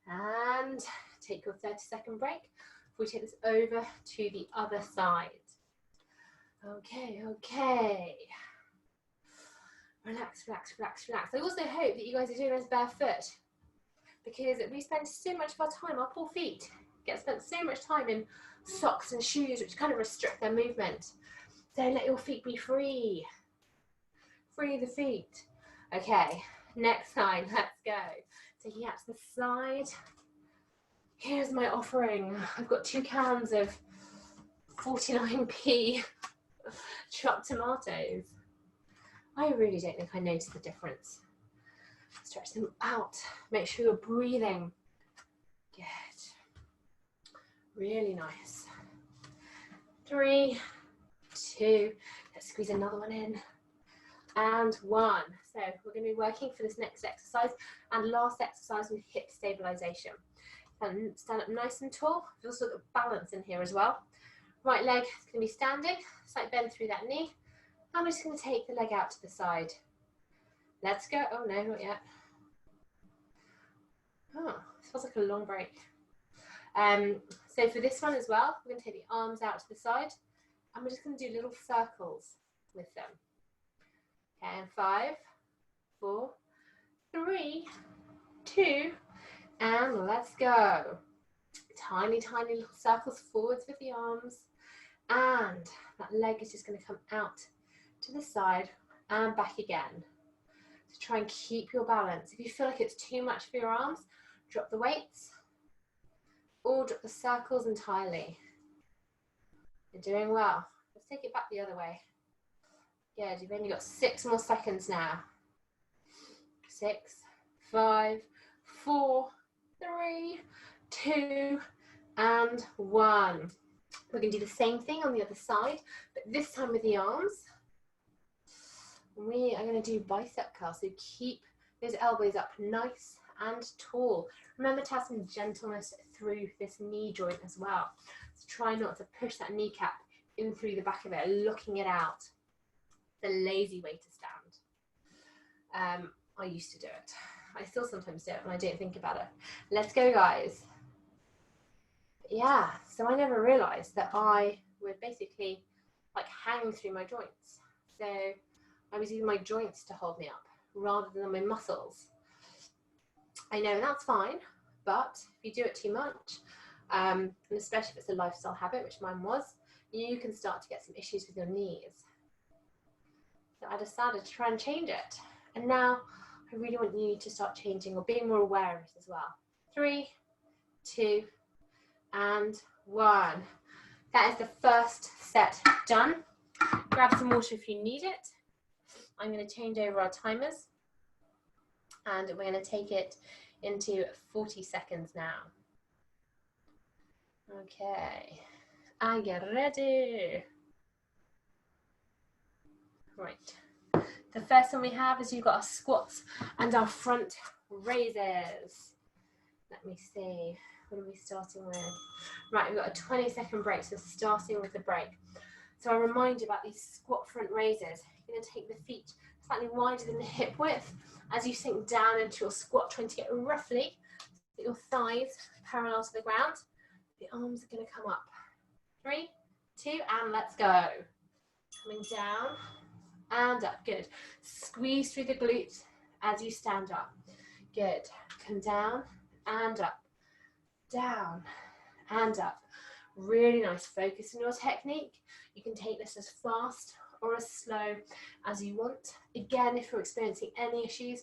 And take your 30-second break before we take this over to the other side. Okay, okay. Relax, relax, relax, relax. I also hope that you guys are doing this barefoot, because we spend so much of our time, our poor feet get spent so much time in socks and shoes, which kind of restrict their movement. So let your feet be free. Free the feet. Okay, next time, let's go. Taking out to the side. Here's my offering. I've got 2 cans of 49p chopped tomatoes. I really don't think I noticed the difference. Stretch them out. Make sure you're breathing. Good. Really nice. 3, 2. Let's squeeze another one in. And 1. So we're going to be working for this next exercise and last exercise with hip stabilization. Stand up nice and tall. We've also got balance in here as well. Right leg is going to be standing. Slight bend through that knee. I'm just going to take the leg out to the side. Let's go. Oh no, not yet. Oh, this feels like a long break. So for this one as well, we're going to take the arms out to the side, and we're just going to do little circles with them. Okay, and 5, 4, 3, 2, and let's go. Tiny, tiny little circles forwards with the arms and that leg is just going to come out to the side and back again. So try and keep your balance. If you feel like it's too much for your arms, drop the weights or drop the circles entirely. You're doing well. Let's take it back the other way. Good, you've only got 6 more seconds now. 6, 5, 4, 3, 2, and 1. We're going to do the same thing on the other side, but this time with the arms. We are going to do bicep curls, so keep those elbows up nice and tall. Remember to have some gentleness through this knee joint as well. So try not to push that kneecap in through the back of it, looking it out. The lazy way to stand. I used to do it. I still sometimes do it when I don't think about it. Let's go, guys. Yeah, so I never realized that I would basically like hang through my joints. So I was using my joints to hold me up rather than my muscles. I know that's fine, but if you do it too much, and especially if it's a lifestyle habit, which mine was, you can start to get some issues with your knees. So I decided to try and change it. And now I really want you to start changing or being more aware of it as well. 3, 2, and 1. That is the first set done. Grab some water if you need it. I'm going to change over our timers and we're going to take it into 40 seconds now. Okay, and get ready. Right, the first one we have is you've got our squats and our front raises. Let me see, what are we starting with? Right, we've got a 20-second break, so starting with the break. So I'll remind you about these squat front raises. You're going to take the feet slightly wider than the hip width as you sink down into your squat, trying to get roughly your thighs parallel to the ground. The arms are going to come up. 3, 2, and let's go. Coming down and up. Good. Squeeze through the glutes as you stand up. Good. Come down and up. Down and up. Really nice. Focus on your technique. You can take this as fast or as slow as you want. Again, if you're experiencing any issues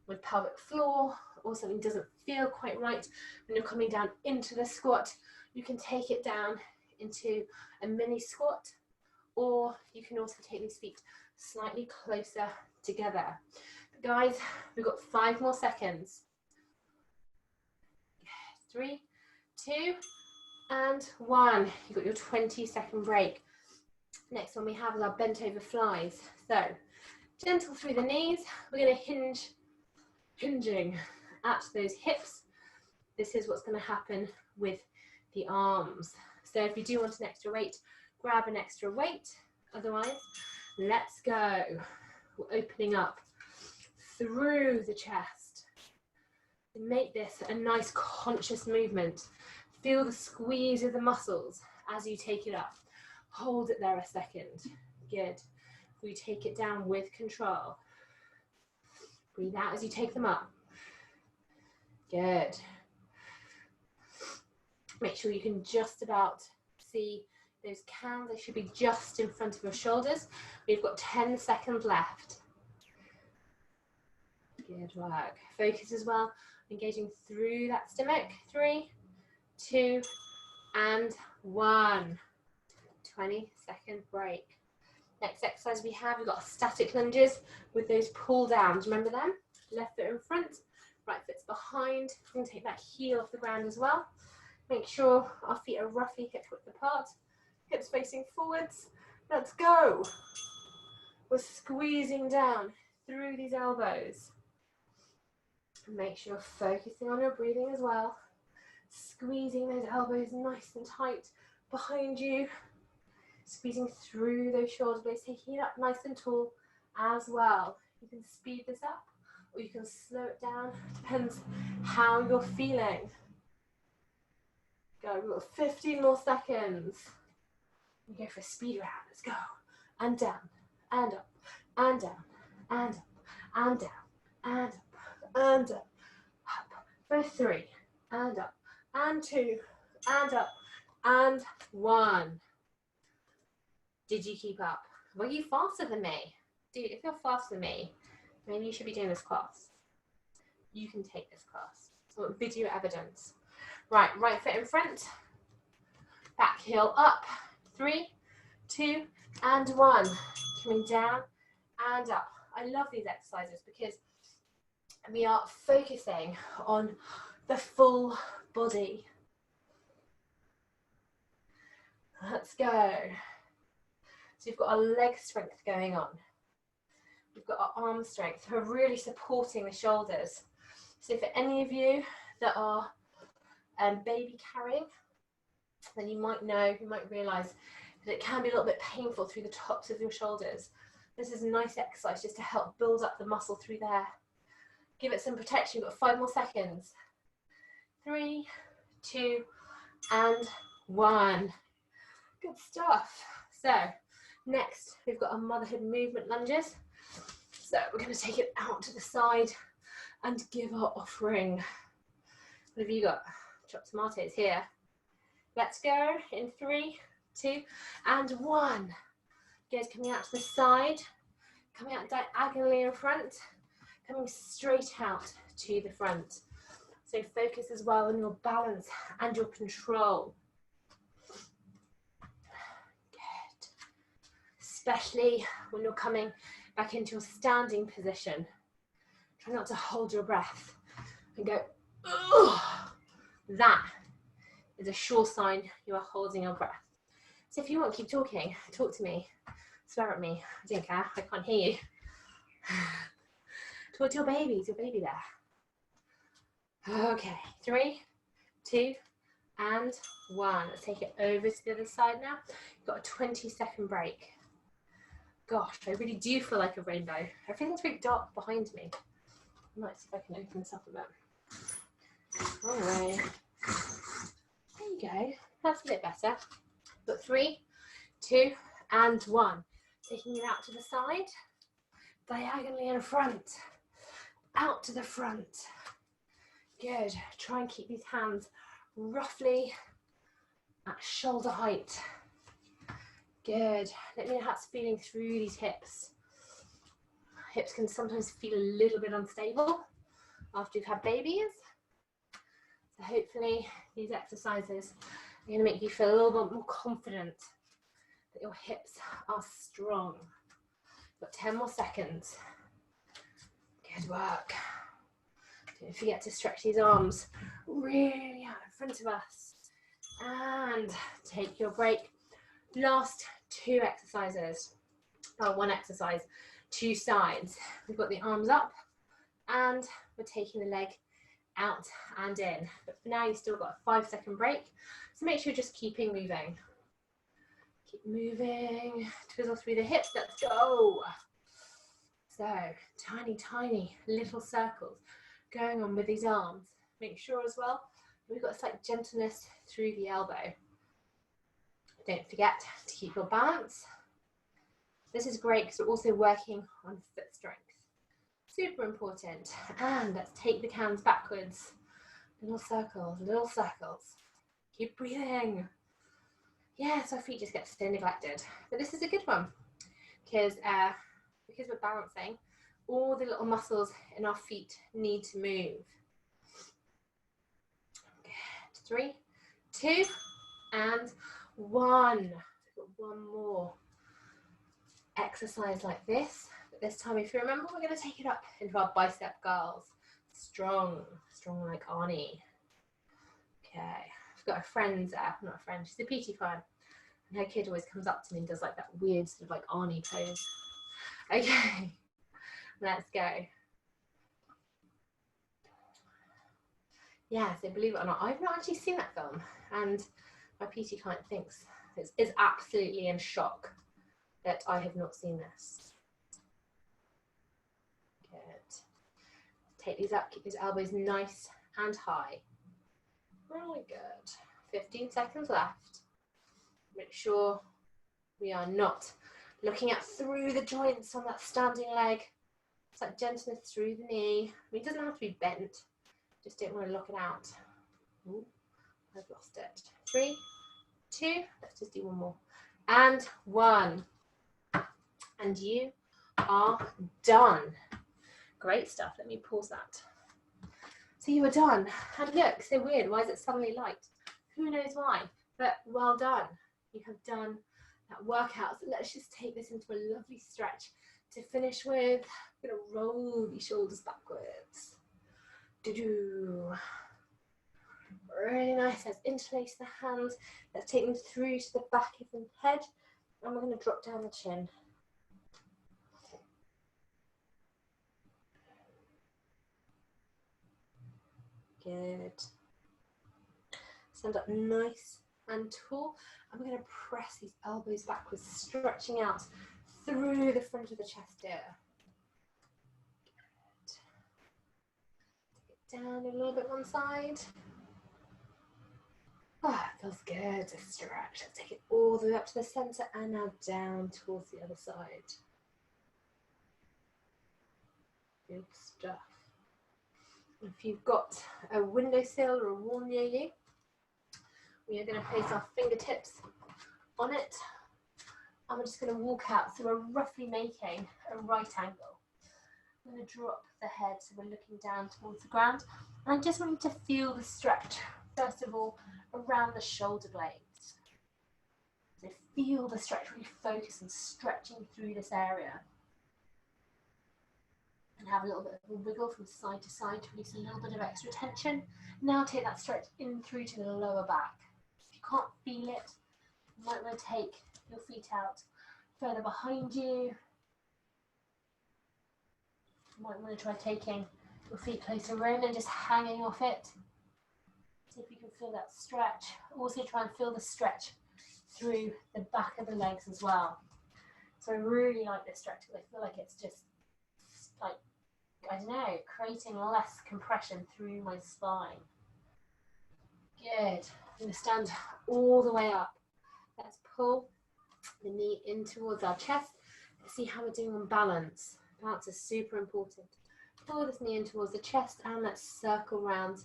with pelvic floor or something doesn't feel quite right when you're coming down into the squat, you can take it down into a mini squat, or you can also take these feet slightly closer together. But guys, we've got 5 more seconds. 3, 2, and 1. You've got your 20-second break. Next one we have is our bent over flies. So gentle through the knees. We're going to hinging at those hips. This is what's going to happen with the arms. So if you do want an extra weight, grab an extra weight. Otherwise, let's go. We're opening up through the chest. Make this a nice conscious movement. Feel the squeeze of the muscles as you take it up. Hold it there a second. Good. We take it down with control. Breathe out as you take them up. Good. Make sure you can just about see those cans. They should be just in front of your shoulders. We've got 10 seconds left. Good work. Focus as well. Engaging through that stomach. 3, 2, and 1. 20-second break. Next exercise we have, we've got static lunges with those pull downs. Remember them? Left foot in front, right foot's behind. We're going to take that heel off the ground as well. Make sure our feet are roughly hip width apart. Hips facing forwards. Let's go. We're squeezing down through these elbows. Make sure you're focusing on your breathing as well. Squeezing those elbows nice and tight behind you. Squeezing through those shoulder blades, taking it up nice and tall as well. You can speed this up or you can slow it down. Depends how you're feeling. Go, we've got 15 more seconds. We go for a speed round. Let's go. And down, and up, and down, and up, and down, and up, and up. Up for 3, and up, and 2, and up, and 1. Did you keep up? Were you faster than me? Dude, if you're faster than me, maybe you should be doing this class. You can take this class. So video evidence. Right foot in front. Back heel up. 3, 2, and 1. Coming down and up. I love these exercises because we are focusing on the full body. Let's go. So you've got our leg strength going on. We've got our arm strength. We're really supporting the shoulders. So for any of you that are baby carrying, then you might realise that it can be a little bit painful through the tops of your shoulders. This is a nice exercise just to help build up the muscle through there. Give it some protection. You've got 5 more seconds. 3, 2, and 1. Good stuff. So next, we've got our motherhood movement lunges. So we're going to take it out to the side and give our offering. What have you got? Chopped tomatoes here. Let's go in 3, 2, and 1. Good, coming out to the side, coming out diagonally in front, coming straight out to the front. So focus as well on your balance and your control. Good. Especially when you're coming back into a standing position. Try not to hold your breath and go, ugh. That is a sure sign you are holding your breath. So if you want to keep talking, talk to me, swear at me, I don't care, I can't hear you. Talk to your baby, is your baby there? Okay, 3, 2, and 1. Let's take it over to the other side now. You've got a 20-second break. Gosh, I really do feel like a rainbow. Everything's really dark behind me. I might see if I can open this up a bit. All right. There you go. That's a bit better. But 3, 2, and 1. Taking it out to the side, diagonally in front, out to the front. Good. Try and keep these hands roughly at shoulder height. Good. Let me know how it's feeling through these hips. Hips can sometimes feel a little bit unstable after you've had babies. So hopefully these exercises are going to make you feel a little bit more confident that your hips are strong. You've got 10 more seconds. Good work. Don't forget to stretch these arms really out in front of us. And take your break. Last 2 exercises. Oh, 1 exercise, 2 sides. We've got the arms up and we're taking the leg out and in. But for now, you've still got a 5-second break. So make sure you're just keeping moving. Keep moving. Twizzle through the hips. Let's go. So tiny, tiny little circles going on with these arms. Make sure as well we've got a slight gentleness through the elbow. Don't forget to keep your balance. This is great because we're also working on foot strength. Super important. And let's take the hands backwards. Little circles, little circles. Keep breathing. Yes, our feet just get so neglected. But this is a good one because we're balancing, all the little muscles in our feet need to move. Good. 3, 2, and 1. We've got 1 more exercise like this. But this time, if you remember, we're going to take it up into our bicep curls. Strong, strong like Arnie. Okay. I've got a friend, not a friend, she's a PT client. And her kid always comes up to me and does like that weird sort of like Arnie pose. Okay, let's go. Yeah, so believe it or not, I've not actually seen that film. And my PT client thinks is absolutely in shock that I have not seen this. Good. Take these up, keep these elbows nice and high. Really good. 15 seconds left. Make sure we are not looking at through the joints on that standing leg. It's like gentleness through the knee. I mean, it doesn't have to be bent. Just don't want to lock it out. Ooh, I've lost it. 3, 2, let's just do 1 more. and 1. And you are done. Great stuff. Let me pause that. So you are done. And look, so weird. Why is it suddenly light? Who knows why? But well done. You have done that workout. So let's just take this into a lovely stretch to finish with. I'm going to roll the shoulders backwards. Do-do. Really nice. Let's interlace the hands. Let's take them through to the back of the head. And we're going to drop down the chin. Good. Stand up nice and tall. And we're going to press these elbows backwards, stretching out through the front of the chest here. Good. Take it down a little bit one side. Ah, it feels good to stretch. Let's take it all the way up to the center and now down towards the other side. Good stuff. If you've got a windowsill or a wall near you, we are going to place our fingertips on it. And we're just going to walk out. So we're roughly making a right angle. I'm going to drop the head so we're looking down towards the ground. And I just want you to feel the stretch, first of all, around the shoulder blades. So feel the stretch, really focus on stretching through this area. And have a little bit of a wiggle from side to side to release a little bit of extra tension. Now take that stretch in through to the lower back. If you can't feel it, you might want to take your feet out further behind you. You might want to try taking your feet closer in and just hanging off it. See if you can feel that stretch. Also try and feel the stretch through the back of the legs as well. So I really like this stretch because I feel like it's just like, I don't know, creating less compression through my spine. Good. I'm going to stand all the way up. Let's pull the knee in towards our chest. Let's see how we're doing on balance. Balance is super important. Pull this knee in towards the chest and let's circle round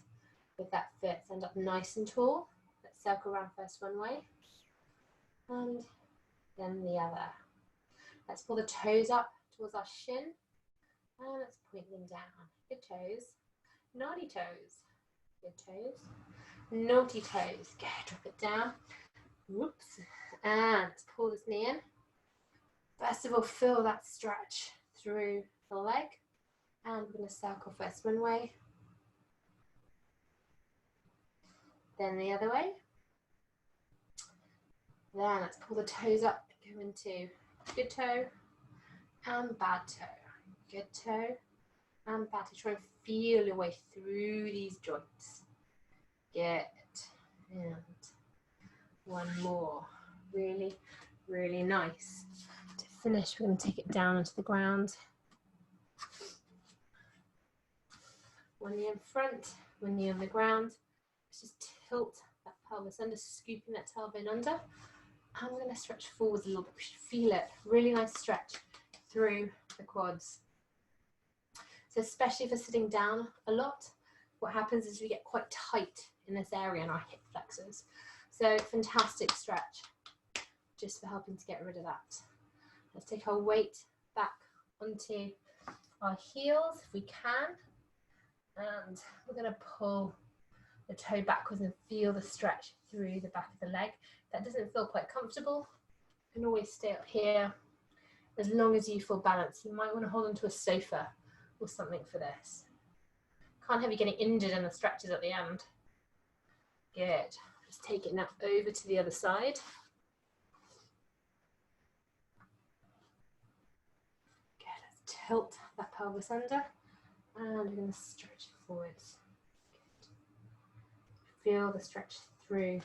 with that foot. Stand up nice and tall. Let's circle around first one way and then the other. Let's pull the toes up towards our shin. And let's point them down. Good toes. Naughty toes. Good toes. Naughty toes. Good. Drop it down. Whoops. And let's pull this knee in. First of all, feel that stretch through the leg. And we're going to circle first one way. Then the other way. Then let's pull the toes up. Go into good toe and bad toe. Good toe and bad toe. Try and feel your way through these joints. Good. And one more. Really, really nice. To finish, we're going to take it down onto the ground. One knee in front, one knee on the ground. Let's just tilt that pelvis under, scooping that tailbone under. And we're going to stretch forwards a little bit. We should feel it. Really nice stretch through the quads. So especially for sitting down a lot, what happens is we get quite tight in this area in our hip flexors. So fantastic stretch just for helping to get rid of that. Let's take our weight back onto our heels if we can. And we're going to pull the toe backwards and feel the stretch through the back of the leg. If that doesn't feel quite comfortable, you can always stay up here as long as you feel balanced. You might want to hold onto a sofa or something for this. Can't have you getting injured in the stretches at the end. Good. Just take it now over to the other side. Good. Let's tilt that pelvis under and we're going to stretch it forwards. Good. Feel the stretch through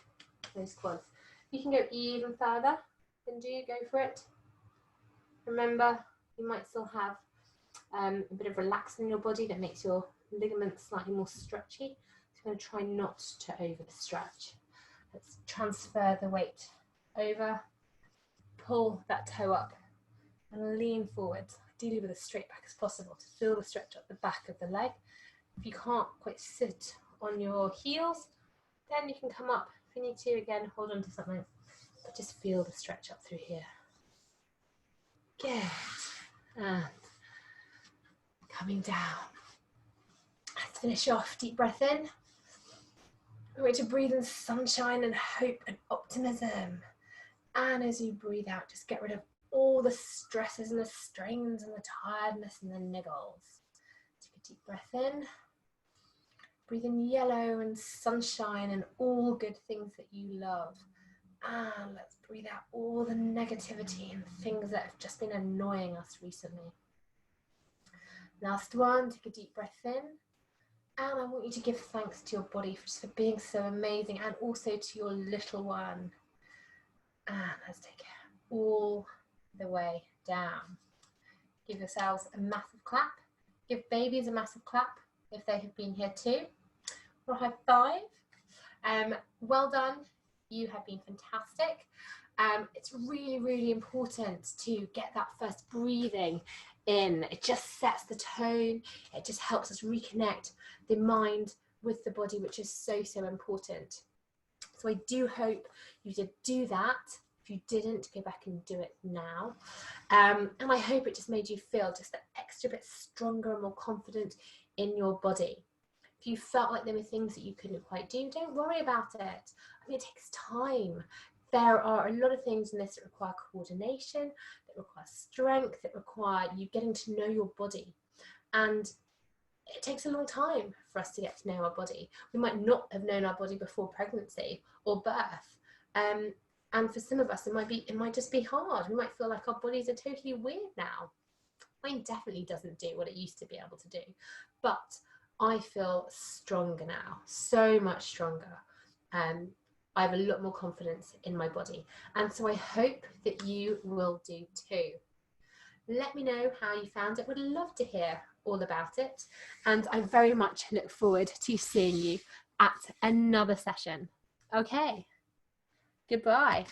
those quads. You can go even further than go for it. Remember, you might still have a bit of relax in your body that makes your ligaments slightly more stretchy. So I'm going to try not to overstretch. Let's transfer the weight over, pull that toe up and lean forward, ideally with as straight back as possible to feel the stretch up the back of the leg. If you can't quite sit on your heels, then you can come up. If you need to, again, hold on to something. But just feel the stretch up through here. Good. And coming down. Let's finish off. Deep breath in. We're going to breathe in sunshine and hope and optimism. And as you breathe out, just get rid of all the stresses and the strains and the tiredness and the niggles. Take a deep breath in. Breathe in yellow and sunshine and all good things that you love. And let's breathe out all the negativity and things that have just been annoying us recently. Last one, take a deep breath in. And I want you to give thanks to your body for being so amazing, and also to your little one. And let's take it all the way down. Give yourselves a massive clap. Give babies a massive clap if they have been here too. Or high five. Well done. You have been fantastic. It's really, really important to get that first breathing in. It just sets the tone. It just helps us reconnect the mind with the body, which is so, so important. So I do hope you did do that. If you didn't, go back and do it now. And I hope it just made you feel just that extra bit stronger and more confident in your body. If you felt like there were things that you couldn't quite do, don't worry about it. I mean, it takes time. There are a lot of things in this that require coordination, that require strength, that require you getting to know your body. And it takes a long time for us to get to know our body. We might not have known our body before pregnancy or birth. And for some of us, it might just be hard. We might feel like our bodies are totally weird now. Mine definitely doesn't do what it used to be able to do. But I feel stronger now, so much stronger. I have a lot more confidence in my body. And so I hope that you will do too. Let me know how you found it. Would love to hear all about it. And I very much look forward to seeing you at another session. Okay, goodbye.